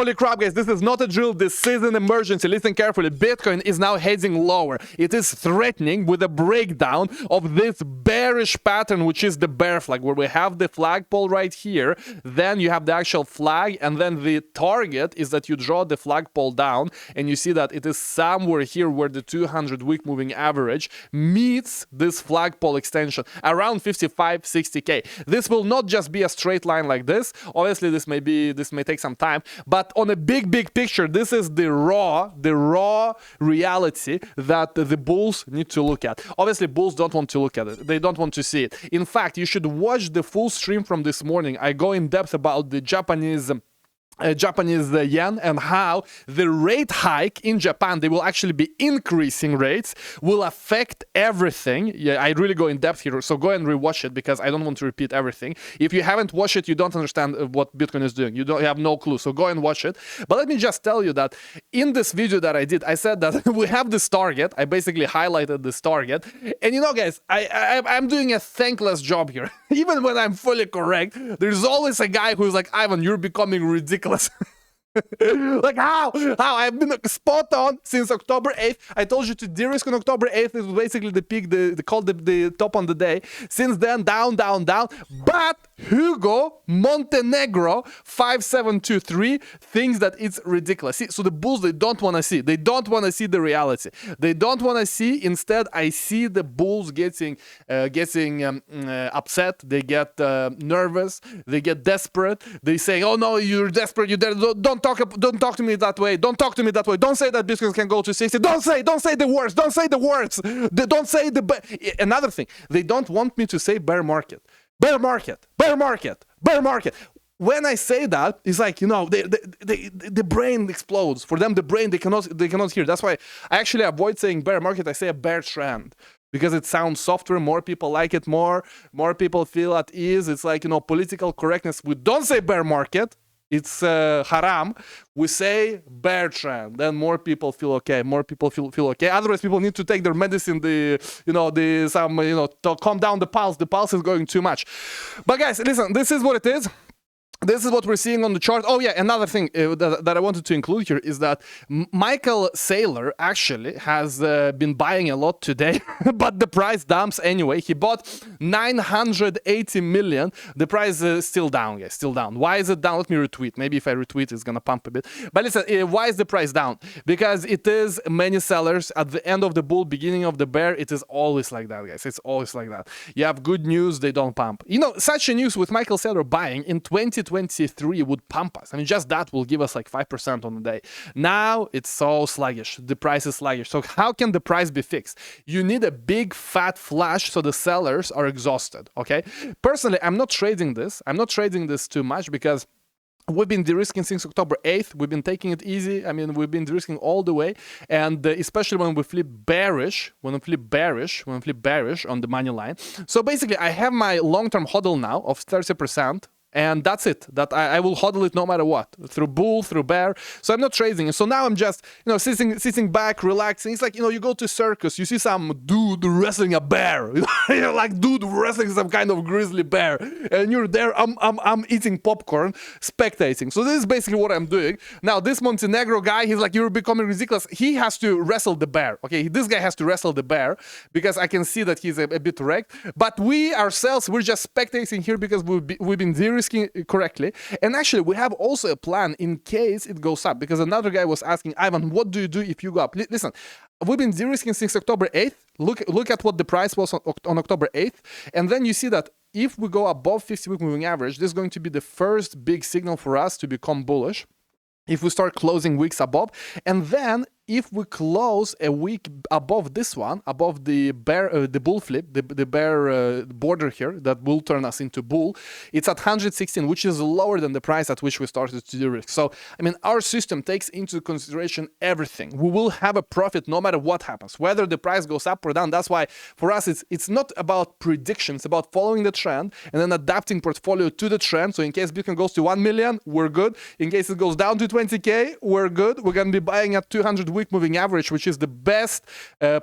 Holy crap, guys, this is not a drill, this is an emergency. Listen carefully, Bitcoin is now heading lower. It is threatening with a breakdown of this bearish pattern, which is the bear flag, where we have the flagpole right here, then you have the actual flag, and then the target is that you draw the flagpole down, and you see that it is somewhere here where the 200-week moving average meets this flagpole extension, around 55-60K. This will not just be a straight line like this. Obviously, this may take some time, but on a big picture, this is the raw reality that the bulls need to look at. Obviously, bulls don't want to look at it. They don't want to see it. In fact, you should watch the full stream from this morning. I go in depth about the Japanese yen and how the rate hike in Japan, they will actually be increasing rates, will affect everything. Yeah, I really go in depth here, so go and rewatch it because I don't want to repeat everything. If you haven't watched it, you don't understand what Bitcoin is doing. You have no clue, so go and watch it. But let me just tell you that in this video that I did, I said that we have this target. I basically highlighted this target. And you know, guys, I'm doing a thankless job here. Even when I'm fully correct, there's always a guy who's like, Ivan, you're becoming ridiculous. Like how I've been spot on since October 8th. I told you to de-risk on October 8th. It was basically the peak, they called the top on the day. Since then, down. But Hugo Montenegro 5723 thinks that it's ridiculous. See, so the bulls, they don't want to see. They don't want to see the reality. They don't want to see. Instead, I see the bulls getting upset. They get nervous. They get desperate. They say, "Oh no, you're desperate. Don't talk to me that way. Don't talk to me that way. Don't say that Bitcoin can go to 60. Don't say the words. Don't say the words. Don't say another thing. They don't want me to say bear market. Bear market. Bear market. Bear market." When I say that, it's like, you know, the brain explodes. For them, the brain, they cannot hear. That's why I actually avoid saying bear market. I say a bear trend. Because it sounds softer, more people like it more people feel at ease. It's like, you know, political correctness. We don't say bear market. It's haram. We say bear trend. Then more people feel okay. More people feel okay. Otherwise, people need to take their medicine. To calm down the pulse. The pulse is going too much. But guys, listen. This is what it is. This is what we're seeing on the chart. Oh yeah, another thing that I wanted to include here is that Michael Saylor actually has been buying a lot today, but the price dumps anyway. He bought 980 million. The price is still down, guys, still down. Why is it down? Let me retweet. Maybe if I retweet, it's gonna pump a bit. But listen, why is the price down? Because it is many sellers at the end of the bull, beginning of the bear. It is always like that, guys. It's always like that. You have good news, they don't pump. You know, such a news with Michael Saylor buying in 2023 would pump us. I mean, just that will give us like 5% on the day. Now it's so sluggish. The price is sluggish. So how can the price be fixed? You need a big fat flash so the sellers are exhausted, okay? Personally, I'm not trading this. I'm not trading this too much because we've been de-risking since October 8th. We've been taking it easy. I mean, we've been de-risking all the way. And especially when we flip bearish, on the money line. So basically, I have my long-term hodl now of 30%. And that's it. That I will hodl it no matter what, through bull, through bear. So I'm not trading it. So now I'm just, you know, sitting back, relaxing. It's like, you know, you go to circus, you see some dude wrestling a bear. You're like, dude wrestling some kind of grizzly bear, and you're there. I'm eating popcorn, spectating. So this is basically what I'm doing. Now this Montenegro guy, he's like, you're becoming ridiculous. He has to wrestle the bear. Okay, this guy has to wrestle the bear because I can see that he's a bit wrecked. But we ourselves, we're just spectating here because we've been de-risking correctly. And actually, we have also a plan in case it goes up, because another guy was asking, Ivan, what do you do if you go up? Listen, we've been de-risking since October 8th. Look at what the price was on October 8th. And then you see that if we go above 50-week moving average, this is going to be the first big signal for us to become bullish. If we start closing wicks above, and then if we close a wick above this one, above the bear, the bull flip, the bear border here that will turn us into bull, it's at 116, which is lower than the price at which we started to de-risk. So, I mean, our system takes into consideration everything. We will have a profit no matter what happens, whether the price goes up or down. That's why for us, it's not about prediction. It's about following the trend and then adapting portfolio to the trend. So in case Bitcoin goes to 1 million, we're good. In case it goes down to 20K, we're good. We're going to be buying at 200 200-week moving average, which is the best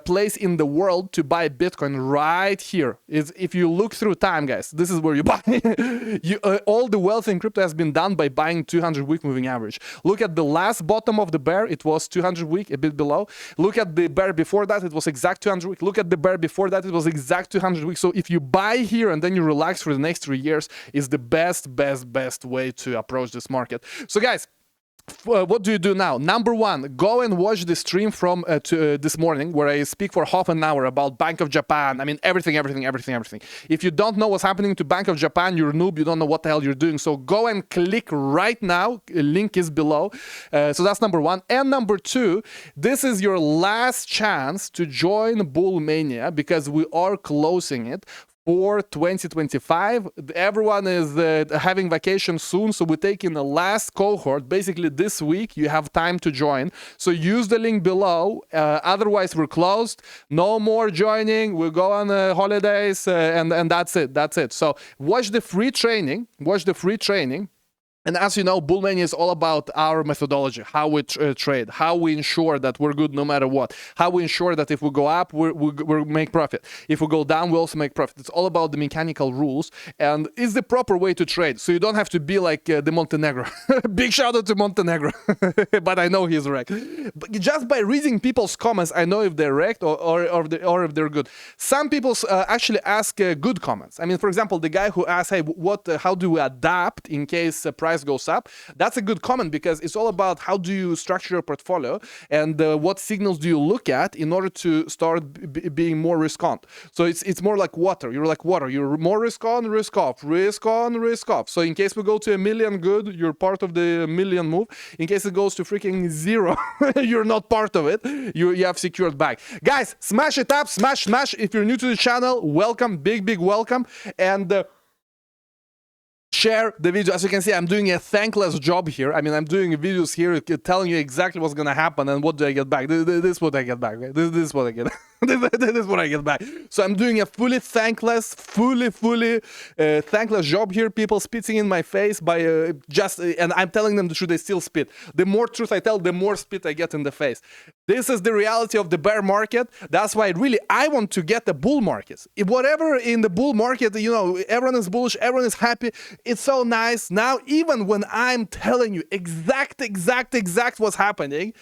place in the world to buy Bitcoin right here. Is if you look through time, guys, this is where you buy. All the wealth in crypto has been done by buying 200-week moving average. Look at the last bottom of the bear, it was 200-week, a bit below. Look at the bear before that, it was exact 200-week. Look at the bear before that, it was exact 200-week. So if you buy here and then you relax for the next 3 years, is the best way to approach this market. So guys, what do you do now? Number one, go and watch the stream from this morning where I speak for half an hour about Bank of Japan. I mean, everything. If you don't know what's happening to Bank of Japan, you're a noob, you don't know what the hell you're doing. So go and click right now. Link is below. So that's number one. And number two, this is your last chance to join Bull Mania because we are closing it for 2025. Everyone is having vacation soon, so we're taking the last cohort. Basically, this week you have time to join. So use the link below. Otherwise, we're closed. No more joining. We'll go on holidays, and that's it. That's it. So watch the free training. And as you know, Bull Mania is all about our methodology, how we trade, how we ensure that we're good no matter what, how we ensure that if we go up, we make profit. If we go down, we also make profit. It's all about the mechanical rules, and it's the proper way to trade. So you don't have to be like the Montenegro. Big shout out to Montenegro, but I know he's wrecked. But just by reading people's comments, I know if they're wrecked or if they're good. Some people actually ask good comments. I mean, for example, the guy who asked, "Hey, how do we adapt in case price goes up?" That's a good comment because it's all about how do you structure your portfolio and what signals do you look at in order to start being more risk on. So it's more like water. You're like water. You're more risk on, risk off, risk on, risk off. So in case we go to a million, good, you're part of the million move. In case it goes to freaking zero, you're not part of it. You have secured back. Guys, smash it up, smash. If you're new to the channel, welcome, big welcome. And share the video. As you can see, I'm doing a thankless job here. I mean, I'm doing videos here telling you exactly what's gonna happen and what do I get back. This is what I get back. This is what I get. This is what I get back. So I'm doing a fully thankless job here. People spitting in my face by and I'm telling them the truth. They still spit. The more truth I tell, the more spit I get in the face. This is the reality of the bear market. That's why really I want to get the bull markets. If whatever in the bull market, you know, everyone is bullish, everyone is happy. It's so nice. Now, even when I'm telling you exact what's happening,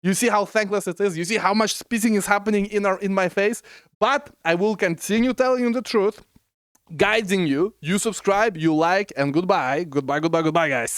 you see how thankless it is. You see how much spitting is happening in my face. But I will continue telling you the truth, guiding you. You subscribe, you like, and goodbye, guys.